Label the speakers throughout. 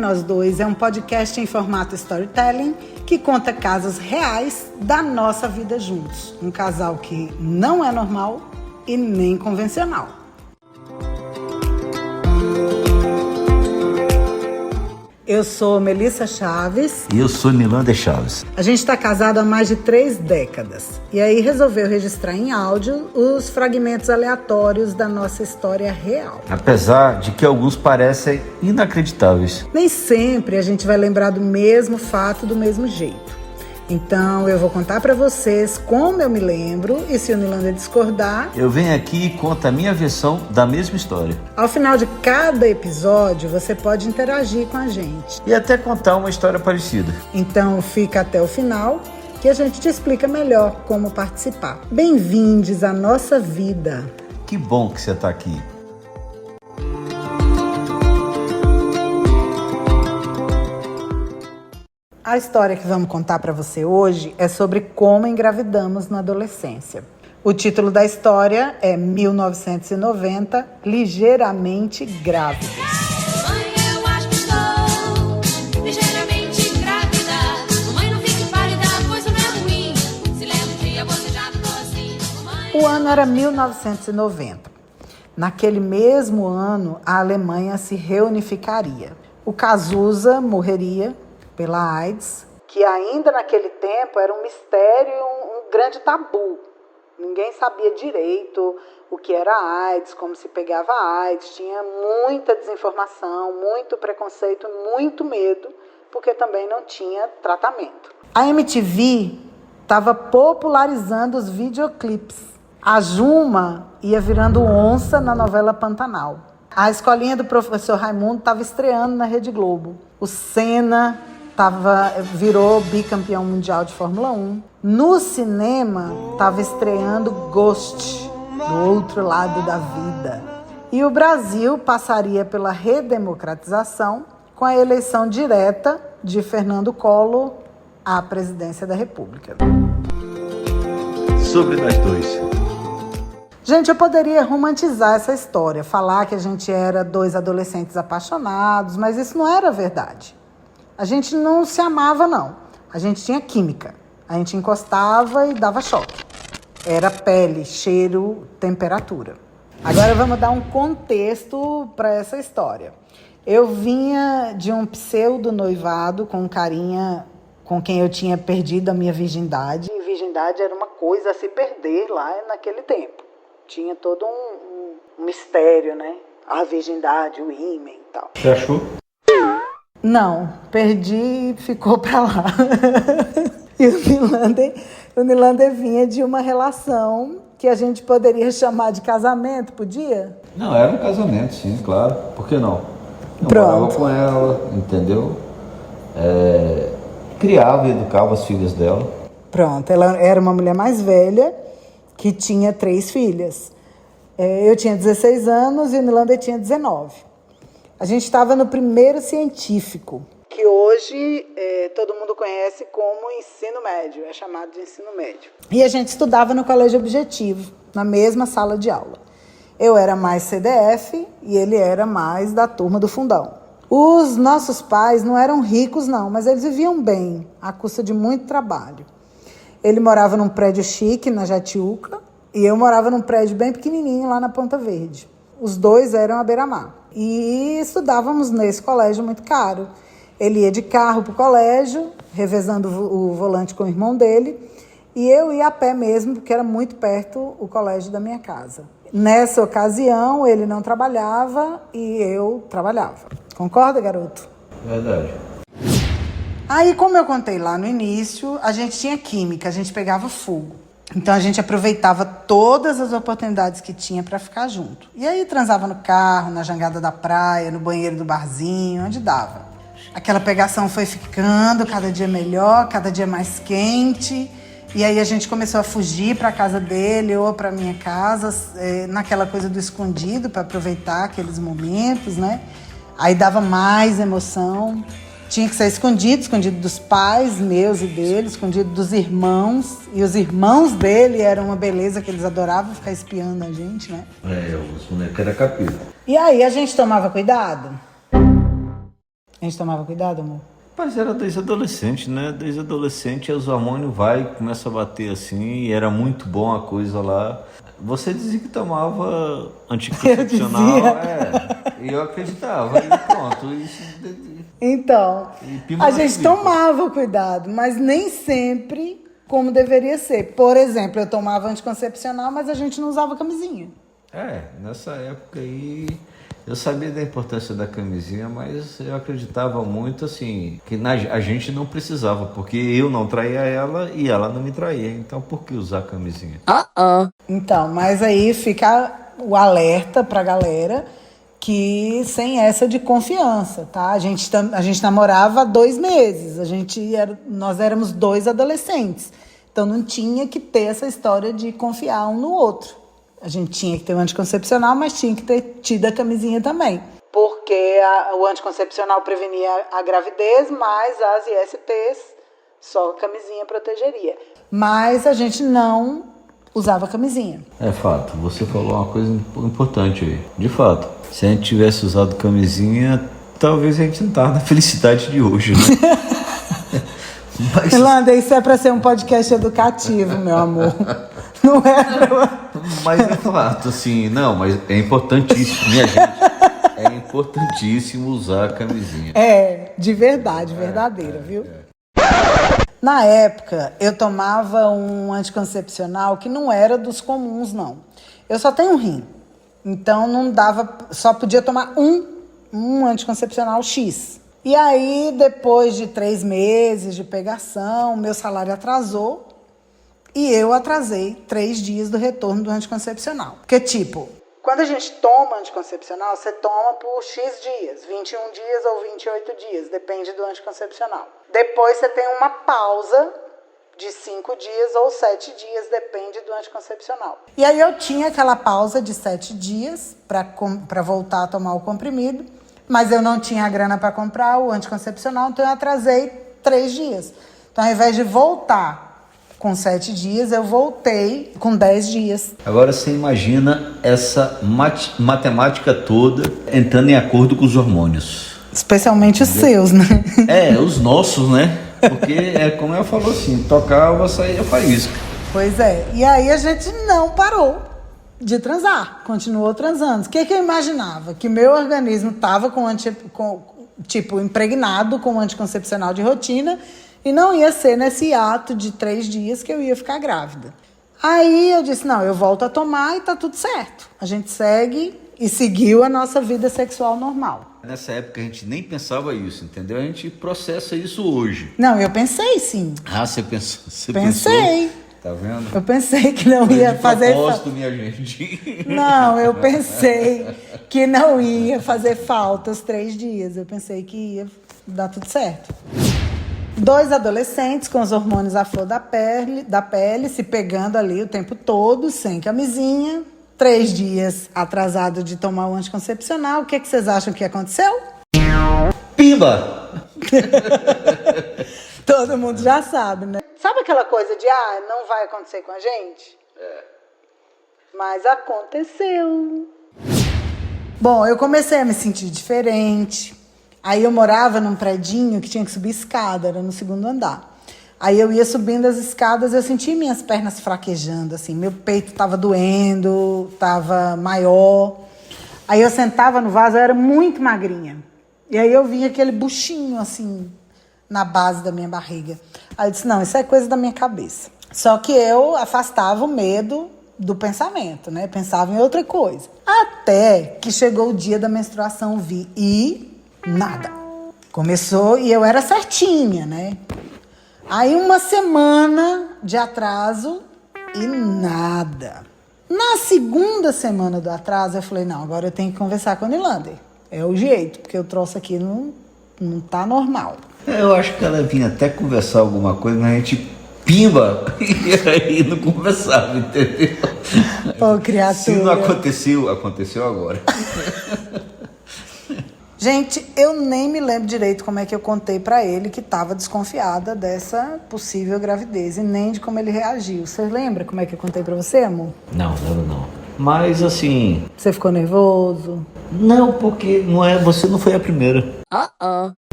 Speaker 1: Nós Dois é um podcast em formato storytelling que conta casos reais da nossa vida juntos. Um casal que não é normal e nem convencional. Eu sou Melissa Chaves.
Speaker 2: E eu sou Nilande Chaves.
Speaker 1: A gente está casado há mais de 3 décadas. E aí resolveu registrar em áudio os fragmentos aleatórios da nossa história real.
Speaker 2: Apesar de que alguns parecem inacreditáveis.
Speaker 1: Nem sempre a gente vai lembrar do mesmo fato do mesmo jeito. Então eu vou contar para vocês como eu me lembro e se o Nilande discordar,
Speaker 2: eu venho aqui e conto a minha versão da mesma história.
Speaker 1: Ao final de cada episódio você pode interagir com a gente.
Speaker 2: E até contar uma história parecida.
Speaker 1: Então fica até o final que a gente te explica melhor como participar. Bem-vindos à nossa vida.
Speaker 2: Que bom que você está aqui.
Speaker 1: A história que vamos contar para você hoje é sobre como engravidamos na adolescência. O título da história é 1990, Ligeiramente Grávidos.
Speaker 3: Mãe, eu acho que estou ligeiramente grávida. Mamãe, não fique pálida, pois não é ruim. Se leva um dia, você já ficou assim.
Speaker 1: O ano era 1990. Naquele mesmo ano, a Alemanha se reunificaria. O Cazuza morreria pela AIDS, que ainda naquele tempo era um mistério, um grande tabu. Ninguém sabia direito o que era AIDS, como se pegava AIDS. Tinha muita desinformação, muito preconceito, muito medo, porque também não tinha tratamento. A MTV estava popularizando os videoclipes. A Juma ia virando onça na novela Pantanal. A escolinha do professor Raimundo estava estreando na Rede Globo. O Senna virou bicampeão mundial de Fórmula 1. No cinema, estava estreando Ghost, do outro lado da vida. E o Brasil passaria pela redemocratização com a eleição direta de Fernando Collor à presidência da República.
Speaker 2: Sobre nós dois.
Speaker 1: Gente, eu poderia romantizar essa história, falar que a gente era 2 adolescentes apaixonados, mas isso não era verdade. A gente não se amava, não. A gente tinha química. A gente encostava e dava choque. Era pele, cheiro, temperatura. Agora vamos dar um contexto para essa história. Eu vinha de um pseudo noivado com um carinha com quem eu tinha perdido a minha virgindade. E virgindade era uma coisa a se perder lá naquele tempo. Tinha todo um mistério, né? A virgindade, o ímen e tal.
Speaker 2: Você achou?
Speaker 1: Não, perdi e ficou pra lá. E o Nilande vinha de uma relação que a gente poderia chamar de casamento, podia?
Speaker 2: Não, era um casamento, sim, claro. Por que não? Eu
Speaker 1: Pronto.
Speaker 2: morava com ela, entendeu? Criava e educava as filhas dela.
Speaker 1: Pronto, ela era uma mulher mais velha que tinha 3 filhas. Eu tinha 16 anos e o Nilande tinha 19. A gente estava no primeiro científico, que hoje todo mundo conhece como ensino médio, é chamado de ensino médio. E a gente estudava no Colégio Objetivo, na mesma sala de aula. Eu era mais CDF e ele era mais da turma do fundão. Os nossos pais não eram ricos, não, mas eles viviam bem, à custa de muito trabalho. Ele morava num prédio chique, na Jatiuca, e eu morava num prédio bem pequenininho, lá na Ponta Verde. Os dois eram à beira-mar. E estudávamos nesse colégio muito caro. Ele ia de carro para o colégio, revezando o volante com o irmão dele, e eu ia a pé mesmo, porque era muito perto o colégio da minha casa. Nessa ocasião, ele não trabalhava e eu trabalhava. Concorda, garoto?
Speaker 2: Verdade.
Speaker 1: Aí, como eu contei lá no início, a gente tinha química, a gente pegava fogo. Então a gente aproveitava todas as oportunidades que tinha para ficar junto. E aí transava no carro, na jangada da praia, no banheiro do barzinho, onde dava. Aquela pegação foi ficando cada dia melhor, cada dia mais quente. E aí a gente começou a fugir para a casa dele ou para minha casa, naquela coisa do escondido, para aproveitar aqueles momentos, né? Aí dava mais emoção. Tinha que ser escondido dos pais meus e dele, escondido dos irmãos. E os irmãos dele eram uma beleza, que eles adoravam ficar espiando a gente, né?
Speaker 2: Os moleques eram capítulo.
Speaker 1: E aí a gente tomava cuidado? A gente tomava cuidado, amor?
Speaker 2: Mas era desde adolescente, né? Desde adolescente os hormônios começa a bater assim, e era muito bom a coisa lá. Você dizia que tomava anticoncepcional, e eu acreditava, e pronto.
Speaker 1: Então,
Speaker 2: E
Speaker 1: a gente tomava cuidado, mas nem sempre como deveria ser. Por exemplo, eu tomava anticoncepcional, mas a gente não usava camisinha.
Speaker 2: Nessa época aí, eu sabia da importância da camisinha, mas eu acreditava muito assim, que a gente não precisava, porque eu não traía ela e ela não me traía. Então, por que usar camisinha?
Speaker 1: Então, mas aí fica o alerta pra galera que sem essa de confiança, tá? A gente namorava há 2 meses, nós éramos 2 adolescentes, então não tinha que ter essa história de confiar um no outro. A gente tinha que ter o anticoncepcional, mas tinha que ter tido a camisinha também. Porque o anticoncepcional prevenia a gravidez, mas as ISTs, só a camisinha protegeria. Mas a gente não usava camisinha.
Speaker 2: É fato, você falou uma coisa importante aí. De fato, se a gente tivesse usado camisinha, talvez a gente não tava na felicidade de hoje, né? Mas...
Speaker 1: Irlanda, isso é para ser um podcast educativo, meu amor. Não é pra...
Speaker 2: Mas é fato, assim, não, mas é importantíssimo, minha gente. É importantíssimo usar a camisinha.
Speaker 1: De verdade, verdadeira, viu? Na época, eu tomava um anticoncepcional que não era dos comuns, não. Eu só tenho um rim. Então, não dava... Só podia tomar um anticoncepcional X. E aí, depois de 3 meses de pegação, meu salário atrasou. E eu atrasei 3 dias do retorno do anticoncepcional. Porque, tipo, quando a gente toma anticoncepcional, você toma por X dias, 21 dias ou 28 dias, depende do anticoncepcional. Depois você tem uma pausa de 5 dias ou 7 dias, depende do anticoncepcional. E aí eu tinha aquela pausa de 7 dias para voltar a tomar o comprimido, mas eu não tinha a grana para comprar o anticoncepcional, então eu atrasei 3 dias. Então, ao invés de voltar com 7 dias, eu voltei com 10 dias.
Speaker 2: Agora você imagina essa matemática toda entrando em acordo com os hormônios.
Speaker 1: Especialmente os seus, né?
Speaker 2: Os nossos, né? Porque como eu falou assim, tocava, saía faísca.
Speaker 1: Pois é. E aí a gente não parou de transar. Continuou transando. O que eu imaginava? Que meu organismo estava impregnado com anticoncepcional de rotina. E não ia ser nesse ato de 3 dias que eu ia ficar grávida. Aí eu disse, não, eu volto a tomar e tá tudo certo. A gente segue e seguiu a nossa vida sexual normal.
Speaker 2: Nessa época a gente nem pensava isso, entendeu? A gente processa isso hoje.
Speaker 1: Não, eu pensei sim.
Speaker 2: Você pensou?
Speaker 1: Pensei.
Speaker 2: Tá vendo?
Speaker 1: Eu pensei que não ia fazer
Speaker 2: falta. Minha gente.
Speaker 1: Não, eu pensei que não ia fazer falta os 3 dias. Eu pensei que ia dar tudo certo. 2 adolescentes com os hormônios à flor da pele, se pegando ali o tempo todo, sem camisinha. 3 dias atrasado de tomar o anticoncepcional. O que vocês acham que aconteceu?
Speaker 2: Pimba!
Speaker 1: Todo mundo já sabe, né? Sabe aquela coisa de, não vai acontecer com a gente? Mas aconteceu. Bom, eu comecei a me sentir diferente. Aí eu morava num predinho que tinha que subir escada, era no 2º andar. Aí eu ia subindo as escadas, eu sentia minhas pernas fraquejando, assim, meu peito estava doendo, estava maior. Aí eu sentava no vaso, eu era muito magrinha. E aí eu vinha aquele buchinho, assim, na base da minha barriga. Aí eu disse, não, isso é coisa da minha cabeça. Só que eu afastava o medo do pensamento, né? Pensava em outra coisa. Até que chegou o dia da menstruação, nada. Começou e eu era certinha, né? Aí 1 semana de atraso e nada. Na 2ª semana do atraso, eu falei, não, agora eu tenho que conversar com a Nilander. É o jeito, porque o troço aqui não tá normal.
Speaker 2: Eu acho que ela vinha até conversar alguma coisa, mas a gente pimba e aí não conversava, entendeu?
Speaker 1: Ô, criatura.
Speaker 2: Se não aconteceu, aconteceu agora.
Speaker 1: Gente, eu nem me lembro direito como é que eu contei pra ele que tava desconfiada dessa possível gravidez e nem de como ele reagiu. Você lembra como é que eu contei pra você, amor?
Speaker 2: Não, lembro não. Mas assim...
Speaker 1: Você ficou nervoso?
Speaker 2: Não, porque você não foi a primeira.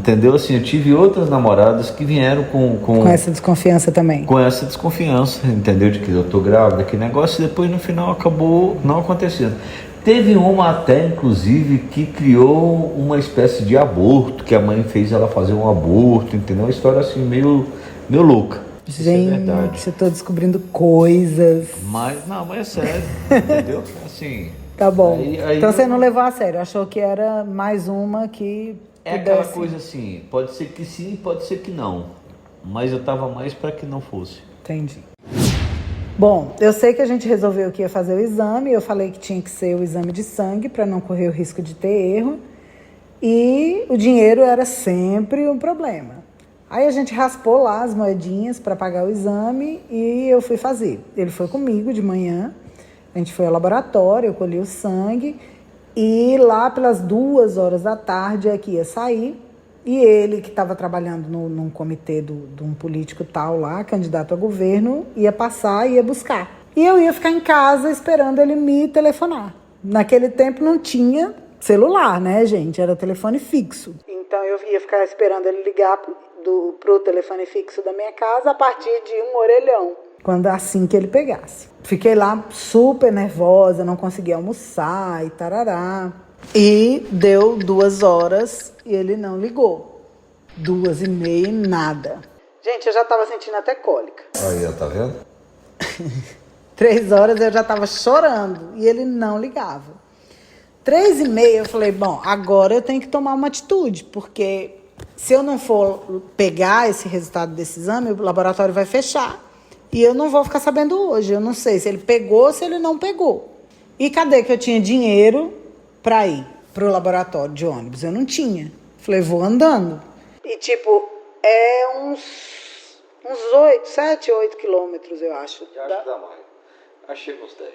Speaker 2: Entendeu? Assim, eu tive outras namoradas que vieram
Speaker 1: Com essa desconfiança também.
Speaker 2: com essa desconfiança, entendeu? De que eu tô grávida, que negócio, e depois no final acabou não acontecendo. Teve uma até, inclusive, que criou uma espécie de aborto, que a mãe fez ela fazer um aborto, entendeu? Uma história assim meio louca. Isso é verdade.
Speaker 1: Gente, eu tô descobrindo coisas.
Speaker 2: Mas é sério, entendeu? Assim...
Speaker 1: Tá bom.
Speaker 2: Aí
Speaker 1: Então você não levou a sério, achou que era mais uma que
Speaker 2: é aquela coisa assim, pode ser que sim, pode ser que não. Mas eu tava mais para que não fosse.
Speaker 1: Entendi. Bom, eu sei que a gente resolveu que ia fazer o exame, eu falei que tinha que ser o exame de sangue para não correr o risco de ter erro. E o dinheiro era sempre um problema. Aí a gente raspou lá as moedinhas para pagar o exame e eu fui fazer. Ele foi comigo de manhã, a gente foi ao laboratório, eu colhi o sangue e lá pelas 2 horas da tarde é que ia sair. E ele, que estava trabalhando num comitê de um político tal lá, candidato a governo, ia passar e ia buscar. E eu ia ficar em casa esperando ele me telefonar. Naquele tempo não tinha celular, né, gente? Era telefone fixo. Então eu ia ficar esperando ele ligar pro telefone fixo da minha casa a partir de um orelhão, assim que ele pegasse. Fiquei lá super nervosa, não conseguia almoçar e tarará. E deu 2 horas e ele não ligou. 2h30, nada. Gente, eu já tava sentindo até cólica.
Speaker 2: Aí, ó, tá vendo?
Speaker 1: 3 horas eu já tava chorando e ele não ligava. 3h30 eu falei, bom, agora eu tenho que tomar uma atitude, porque se eu não for pegar esse resultado desse exame, o laboratório vai fechar. E eu não vou ficar sabendo hoje. Eu não sei se ele pegou ou se ele não pegou. E cadê que eu tinha dinheiro para ir pro laboratório de ônibus? Eu não tinha. Falei, vou andando. E tipo, é uns 7, 8 quilômetros, eu acho.
Speaker 2: Já acho que dá mais. Achei uns 10.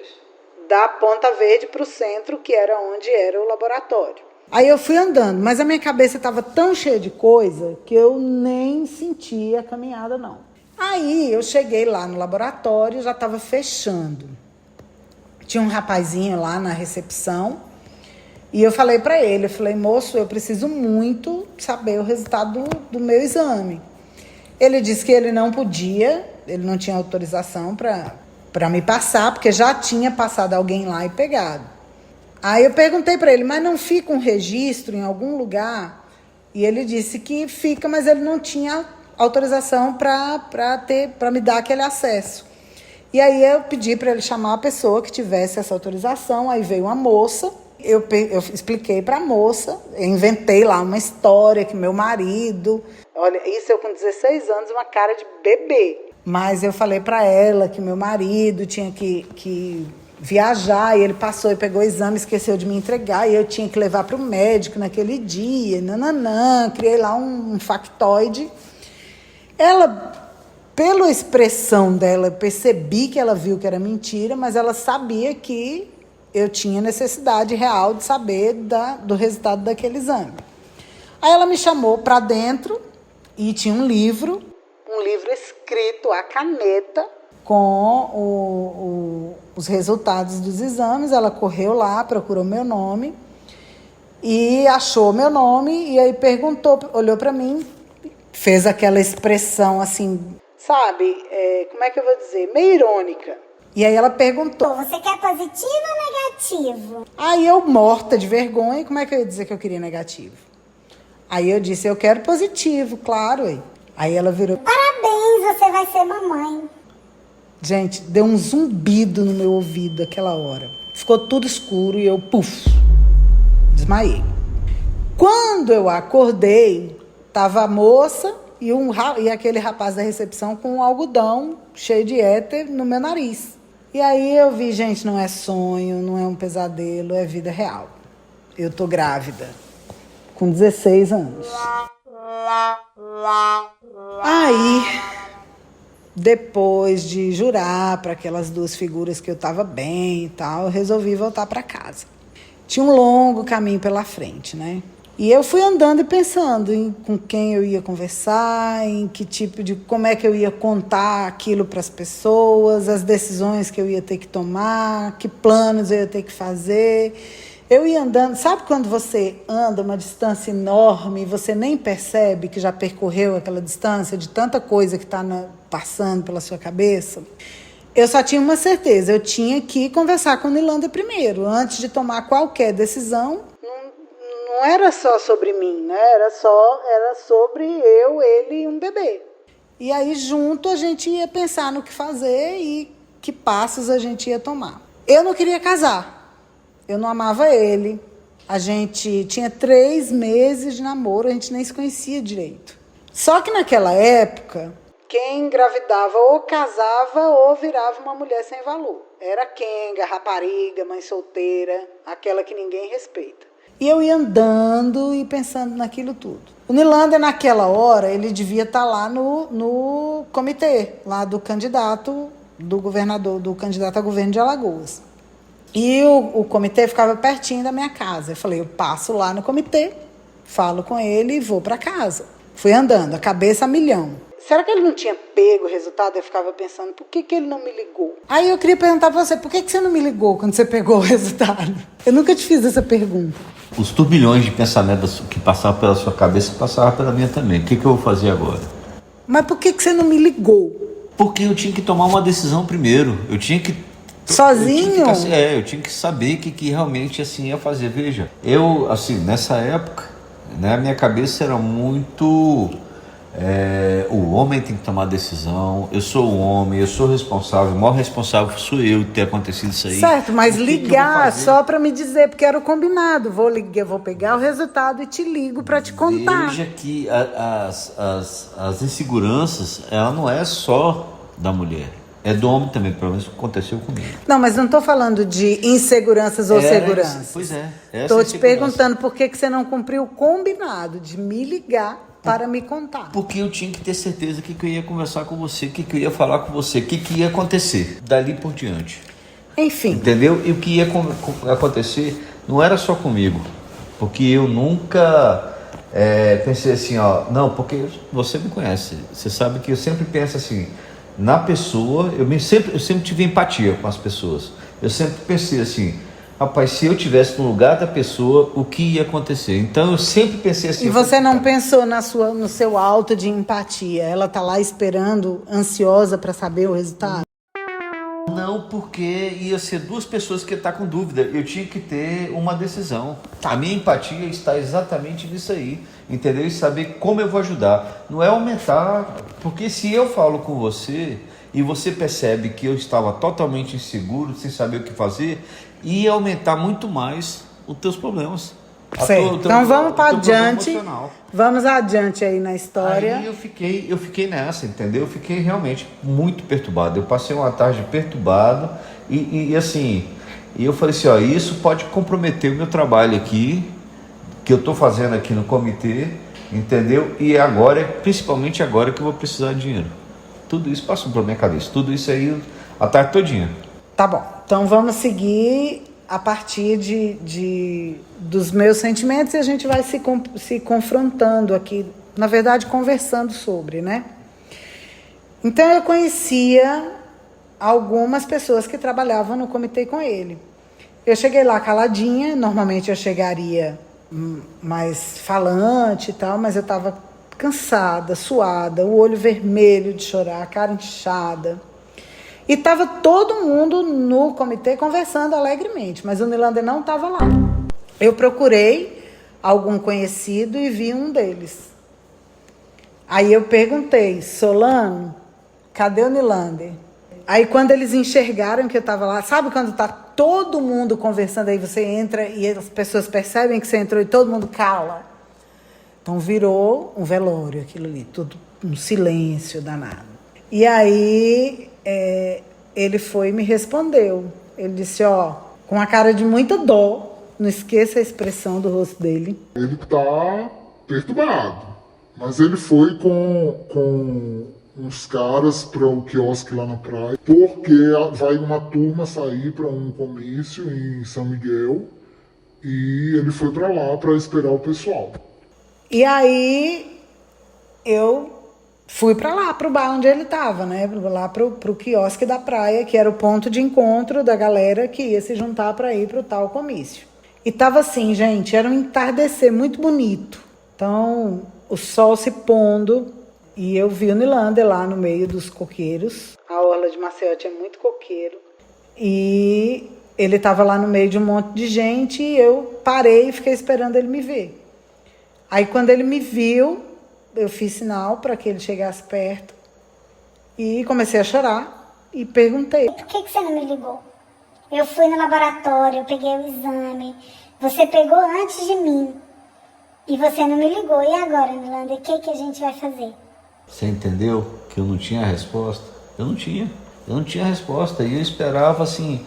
Speaker 1: Da Ponta Verde pro centro, que era onde era o laboratório. Aí eu fui andando, mas a minha cabeça estava tão cheia de coisa que eu nem senti a caminhada, não. Aí eu cheguei lá no laboratório, já estava fechando. Tinha um rapazinho lá na recepção. E eu falei para ele, moço, eu preciso muito saber o resultado do meu exame. Ele disse que ele não podia, ele não tinha autorização para me passar, porque já tinha passado alguém lá e pegado. Aí eu perguntei para ele, mas não fica um registro em algum lugar? E ele disse que fica, mas ele não tinha autorização para me dar aquele acesso. E aí eu pedi para ele chamar a pessoa que tivesse essa autorização, aí veio uma moça. Eu expliquei para a moça, eu inventei lá uma história que meu marido... Olha, isso eu com 16 anos, uma cara de bebê. Mas eu falei para ela que meu marido tinha que viajar, e ele passou e pegou o exame, esqueceu de me entregar, e eu tinha que levar para o médico naquele dia, criei lá um factoide. Ela, pela expressão dela, eu percebi que ela viu que era mentira, mas ela sabia que eu tinha necessidade real de saber do resultado daquele exame. Aí ela me chamou para dentro e tinha um livro escrito à caneta com os resultados dos exames. Ela correu lá, procurou meu nome e achou meu nome e aí perguntou, olhou para mim, fez aquela expressão assim, sabe, como é que eu vou dizer, meio irônica. E aí ela perguntou,
Speaker 4: você quer positivo ou negativo?
Speaker 1: Aí eu, morta de vergonha, como é que eu ia dizer que eu queria negativo? Aí eu disse, eu quero positivo, claro. Aí ela virou,
Speaker 4: Parabéns, você vai ser mamãe.
Speaker 1: Gente, deu um zumbido no meu ouvido aquela hora. Ficou tudo escuro e eu, desmaiei. Quando eu acordei, tava a moça e aquele rapaz da recepção com um algodão cheio de éter no meu nariz. E aí eu vi, gente, não é sonho, não é um pesadelo, é vida real. Eu tô grávida, com 16 anos. Aí, depois de jurar para aquelas 2 figuras que eu tava bem e tal, eu resolvi voltar para casa. Tinha um longo caminho pela frente, né? E eu fui andando e pensando com quem eu ia conversar, em que tipo de... como é que eu ia contar aquilo para as pessoas, as decisões que eu ia ter que tomar, que planos eu ia ter que fazer. Eu ia andando, sabe quando você anda uma distância enorme e você nem percebe que já percorreu aquela distância de tanta coisa que está passando pela sua cabeça? Eu só tinha uma certeza, eu tinha que conversar com o Nilanda primeiro, antes de tomar qualquer decisão. Não era só sobre mim, né? Era sobre eu, ele e um bebê. E aí junto a gente ia pensar no que fazer e que passos a gente ia tomar. Eu não queria casar, eu não amava ele. A gente tinha 3 meses de namoro, a gente nem se conhecia direito. Só que naquela época, quem engravidava ou casava ou virava uma mulher sem valor. Era quenga, rapariga, mãe solteira, aquela que ninguém respeita. E eu ia andando e pensando naquilo tudo. O Nilanda, naquela hora, ele devia estar lá no comitê, lá do candidato do governador, do candidato a governo de Alagoas. E o comitê ficava pertinho da minha casa. Eu falei, eu passo lá no comitê, falo com ele e vou para casa. Fui andando, a cabeça a milhão. Será que ele não tinha pego o resultado? Eu ficava pensando, por que ele não me ligou? Aí eu queria perguntar para você, por que você não me ligou quando você pegou o resultado? Eu nunca te fiz essa pergunta.
Speaker 2: Os turbilhões de pensamentos que passavam pela sua cabeça passavam pela minha também. O que eu vou fazer agora?
Speaker 1: Mas por que você não me ligou?
Speaker 2: Porque eu tinha que tomar uma decisão primeiro. Eu tinha que...
Speaker 1: Sozinho?
Speaker 2: Eu tinha que saber o que realmente assim ia fazer. Veja, eu, assim, nessa época, né, a minha cabeça era muito... o homem tem que tomar decisão, eu sou um homem, eu sou responsável, o maior responsável sou eu de ter acontecido isso aí.
Speaker 1: Certo, mas
Speaker 2: que
Speaker 1: ligar só para me dizer, porque era o combinado. Vou pegar o resultado e te ligo para te contar.
Speaker 2: Veja que as inseguranças, ela não é só da mulher, é do homem também, pelo menos aconteceu comigo.
Speaker 1: Não, mas não estou falando de inseguranças ou seguranças.
Speaker 2: Pois é.
Speaker 1: Estou te perguntando por que você não cumpriu o combinado de me ligar para me contar.
Speaker 2: Porque eu tinha que ter certeza que eu ia conversar com você, que eu ia falar com você, que ia acontecer dali por diante.
Speaker 1: Enfim.
Speaker 2: Entendeu? E o que ia acontecer não era só comigo, porque eu nunca pensei assim, ó, não, porque você me conhece, você sabe que eu sempre penso assim, na pessoa, eu sempre tive empatia com as pessoas. Eu sempre pensei assim, rapaz, se eu tivesse no lugar da pessoa, o que ia acontecer? Então eu sempre pensei assim.
Speaker 1: E você não pensou no seu alto de empatia? Ela tá lá esperando, ansiosa para saber o resultado?
Speaker 2: Não, porque ia ser 2 pessoas que iam estar com dúvida. Eu tinha que ter uma decisão. A minha empatia está exatamente nisso aí, entendeu? E saber como eu vou ajudar. Não é aumentar, porque se eu falo com você e você percebe que eu estava totalmente inseguro, sem saber o que fazer, ia aumentar muito mais os teus problemas.
Speaker 1: Certo. Então vamos para adiante. Vamos adiante aí na história.
Speaker 2: Aí eu fiquei nessa, entendeu? Eu fiquei realmente muito perturbado. Eu passei uma tarde perturbado e assim, e eu falei assim, ó, isso pode comprometer o meu trabalho aqui, que eu estou fazendo aqui no comitê, entendeu? E agora, principalmente agora que eu vou precisar de dinheiro. Tudo isso passou pela minha cabeça. Tudo isso aí a tarde todinha.
Speaker 1: Tá bom. Então vamos seguir a partir dos meus sentimentos e a gente vai se confrontando aqui, na verdade conversando sobre, né? Então eu conhecia algumas pessoas que trabalhavam no comitê com ele. Eu cheguei lá caladinha, normalmente eu chegaria mais falante e tal, mas eu estava cansada, suada, o olho vermelho de chorar, a cara inchada. E estava todo mundo no comitê conversando alegremente, mas o Nilanda não estava lá. Eu procurei algum conhecido e vi um deles. Aí eu perguntei, Solano, cadê o Nilanda? Aí quando eles enxergaram que eu estava lá, sabe quando está todo mundo conversando, aí você entra e as pessoas percebem que você entrou e todo mundo cala? Então virou um velório aquilo ali, tudo um silêncio danado. E aí ele foi e me respondeu. Ele disse, ó, com a cara de muita dó, não esqueça a expressão do rosto dele.
Speaker 5: Ele tá perturbado, mas ele foi com uns caras para o quiosque lá na praia, porque vai uma turma sair para um comício em São Miguel e ele foi para lá para esperar o pessoal.
Speaker 1: E aí eu fui para lá, para o bar onde ele estava, né? Lá para o quiosque da praia, que era o ponto de encontro da galera que ia se juntar para ir para o tal comício. E tava assim, gente, era um entardecer muito bonito. Então, o sol se pondo e eu vi o Nilander lá no meio dos coqueiros. A orla de Maceió tinha muito coqueiro. E ele tava lá no meio de um monte de gente e eu parei e fiquei esperando ele me ver. Aí, quando ele me viu, eu fiz sinal para que ele chegasse perto e comecei a chorar e perguntei.
Speaker 4: Por que você não me ligou? Eu fui no laboratório, eu peguei o exame. Você pegou antes de mim. E você não me ligou. E agora, Nilander, o que a gente vai fazer?
Speaker 2: Você entendeu que eu não tinha resposta? Eu não tinha resposta. E eu esperava assim,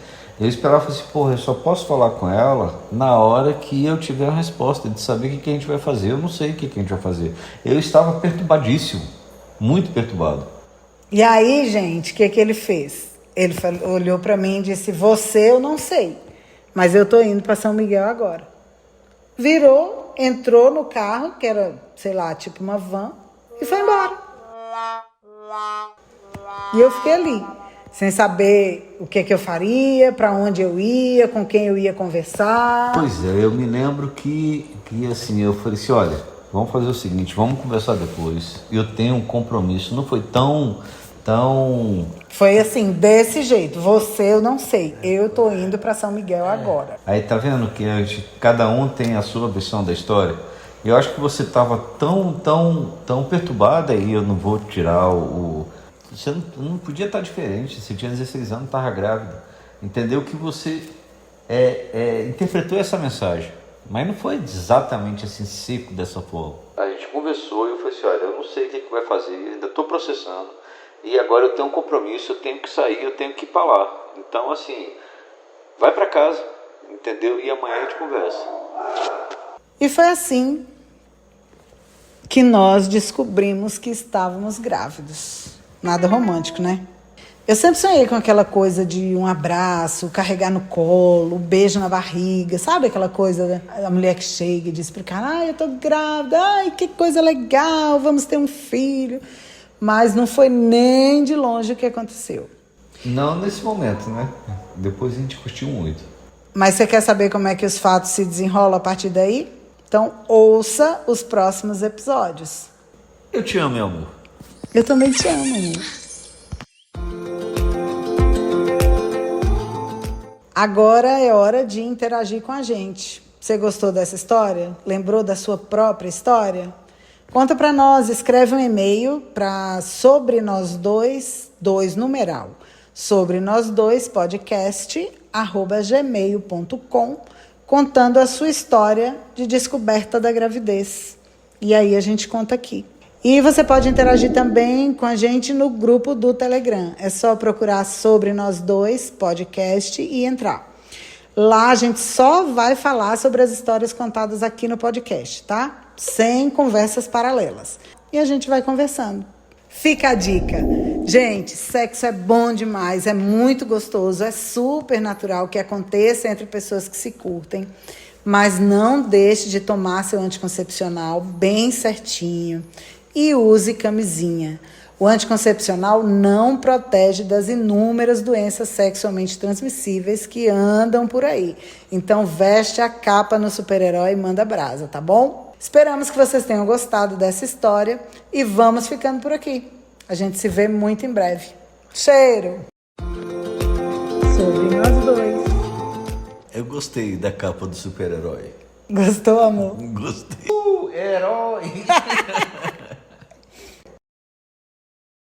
Speaker 2: porra, eu só posso falar com ela na hora que eu tiver a resposta, de saber o que a gente vai fazer. Eu não sei o que a gente vai fazer. Eu estava perturbadíssimo, muito perturbado.
Speaker 1: E aí, gente, o que ele fez? Ele olhou para mim e disse, você eu não sei, mas eu tô indo para São Miguel agora. Virou, entrou no carro, que era, sei lá, tipo uma van, e foi embora. E eu fiquei ali, sem saber o que eu faria, para onde eu ia, com quem eu ia conversar.
Speaker 2: Pois é, eu me lembro que assim, eu falei assim, olha, vamos fazer o seguinte, vamos conversar depois. Eu tenho um compromisso, não foi tão...
Speaker 1: Foi assim, desse jeito, você eu não sei, eu tô indo para São Miguel agora.
Speaker 2: Aí tá vendo que cada um tem a sua versão da história? Eu acho que você tava tão perturbada e eu não vou tirar você não podia estar diferente, você tinha 16 anos, tava grávida. Entendeu que você interpretou essa mensagem, mas não foi exatamente assim seco dessa forma. A gente conversou e eu falei assim, olha, eu não sei o que vai fazer, ainda tô processando. E agora eu tenho um compromisso, eu tenho que sair, eu tenho que ir para lá. Então, assim, vai para casa, entendeu? E amanhã a gente conversa.
Speaker 1: E foi assim que nós descobrimos que estávamos grávidos. Nada romântico, né? Eu sempre sonhei com aquela coisa de um abraço, carregar no colo, um beijo na barriga, sabe aquela coisa da mulher que chega e diz pro cara, ai, eu tô grávida, ai, que coisa legal, vamos ter um filho. Mas não foi nem de longe o que aconteceu.
Speaker 2: Não nesse momento, né? Depois a gente curtiu muito.
Speaker 1: Mas você quer saber como é que os fatos se desenrolam a partir daí? Então ouça os próximos episódios.
Speaker 2: Eu te amo, meu amor.
Speaker 1: Eu também te amo, amor. Agora é hora de interagir com a gente. Você gostou dessa história? Lembrou da sua própria história? Conta para nós, escreve um e-mail para sobrenós2, sobrenós2podcast@gmail.com, contando a sua história de descoberta da gravidez. E aí a gente conta aqui. E você pode interagir também com a gente no grupo do Telegram. É só procurar Sobre Nós Dois Podcast e entrar. Lá a gente só vai falar sobre as histórias contadas aqui no podcast, tá? Sem conversas paralelas. E a gente vai conversando. Fica a dica. Gente, sexo é bom demais, é muito gostoso, é super natural que aconteça entre pessoas que se curtem. Mas não deixe de tomar seu anticoncepcional bem certinho e use camisinha. O anticoncepcional não protege das inúmeras doenças sexualmente transmissíveis que andam por aí. Então veste a capa no super-herói e manda brasa, tá bom? Esperamos que vocês tenham gostado dessa história e vamos ficando por aqui. A gente se vê muito em breve. Cheiro! Sobre nós dois.
Speaker 2: Eu gostei da capa do super-herói.
Speaker 1: Gostou, amor?
Speaker 2: Gostei. Herói!